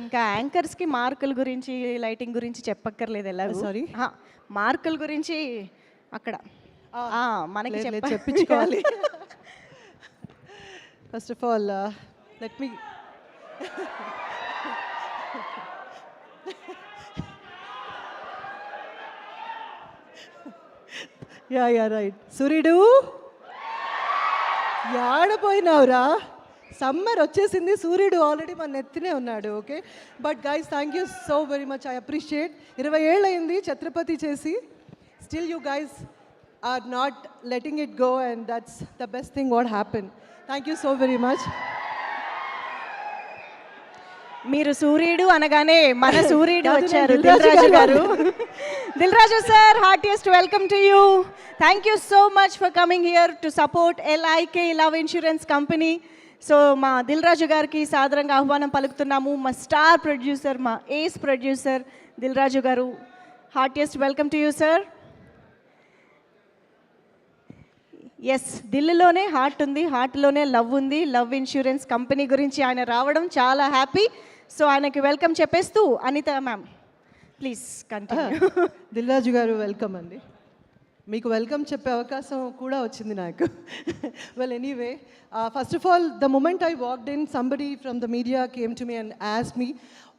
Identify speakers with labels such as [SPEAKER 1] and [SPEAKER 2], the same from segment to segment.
[SPEAKER 1] ఇంకా యాంకర్స్కి మార్కుల గురించి లైటింగ్ గురించి చెప్పక్కర్లేదు ఎలాగో.
[SPEAKER 2] సారీ
[SPEAKER 1] మార్కుల గురించి అక్కడ మనకి
[SPEAKER 2] చెప్పించుకోవాలి. First of all let me yeah right. సూర్యుడు ఆడపోయినావురా, సమ్మర్ వచ్చేసింది, సూర్యుడు ఆల్రెడీ మన నెత్తినే ఉన్నాడు. Okay, but guys thank you so very much, I appreciate. 20 ఏళ్ళు అయింది ఛత్రపతి చేసి, still you guys are not letting it go, and that's the best thing what happen. Thank you so very much.
[SPEAKER 1] మీరు సూర్యుడు అనగానే మన సూర్యుడు వచ్చారు, దిల్ రాజు గారు. Dil Raju sir, heartiest welcome to you. Thank you so much for coming here to support LIK love insurance company. So మా దిల్ రాజు గారికి సాదరంగా ఆహ్వానం పలుకుతున్నాము. మా స్టార్ ప్రొడ్యూసర్, మా ఏస్ ప్రొడ్యూసర్ దిల్ రాజు గారు, heartiest welcome to you sir. Yes, దిల్లులోనే హార్ట్ ఉంది, హార్ట్లోనే లవ్ ఉంది. లవ్ ఇన్సూరెన్స్ కంపెనీ గురించి ఆయన రావడం చాలా హ్యాపీ. సో ఆయనకి వెల్కమ్ చెప్పేస్తూ Anitha ma'am please continue.
[SPEAKER 2] Dil Raju గారు వెల్కమ్ అండి. మీకు వెల్కమ్ చెప్పే అవకాశం కూడా వచ్చింది నాకు. Well anyway, first of all the moment I walked in, somebody from the media came to me and asked me,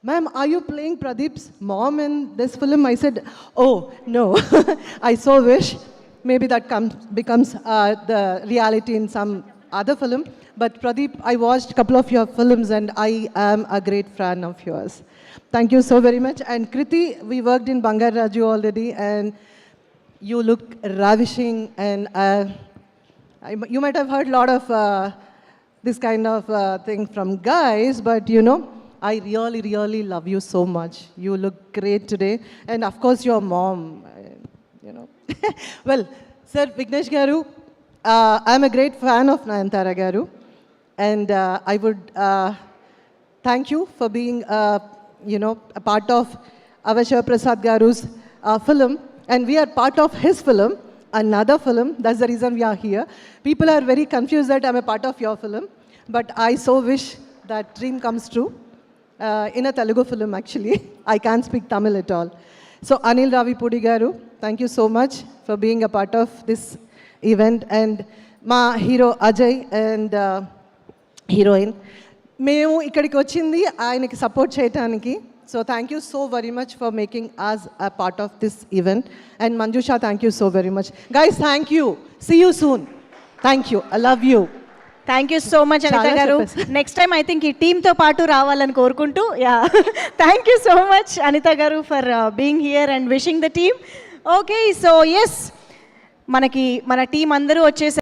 [SPEAKER 2] "Ma'am, are you playing Pradeep's mom in this film?" I said, "Oh, no." I so wish maybe that becomes the reality in some other film. But Pradeep, I watched a couple of your films and I am a great fan of yours. Thank you so very much. And Kriti, we worked in Bangar Raju already and you look ravishing, and you might have heard a lot of this kind of thing from guys, but you know, I really, really love you so much. You look great today. And of course, your mom, you know. Well, Sir Vignesh Garu, I'm a great fan of Nayanthara Garu. And I would thank you for being, you know, a part of Avashya Prasad Garu's film. And we are part of his film, another film. That's the reason we are here. People are very confused that I'm a part of your film. But I so wish that dream comes true. In a Telugu film, actually. I can't speak Tamil at all. So Anil Ravipudi Garu, thank you so much for being a part of this event. And ma hero Ajay and heroine, మేము ఇక్కడికి వచ్చింది ఆయనకి support చేయడానికి. So thank you so very much for making us a part of this event. And Manjusha, thank you so very much. Guys, thank you. See you soon. Thank you. I love you.
[SPEAKER 1] Thank you so much Anitha గారు. Next time I think ఈ టీంతో పాటు రావాలని కోరుకుంటూ, yeah thank you so much Anitha గారు for being here and wishing the team. Okay, so yes, మనకి మన team అందరూ వచ్చేసి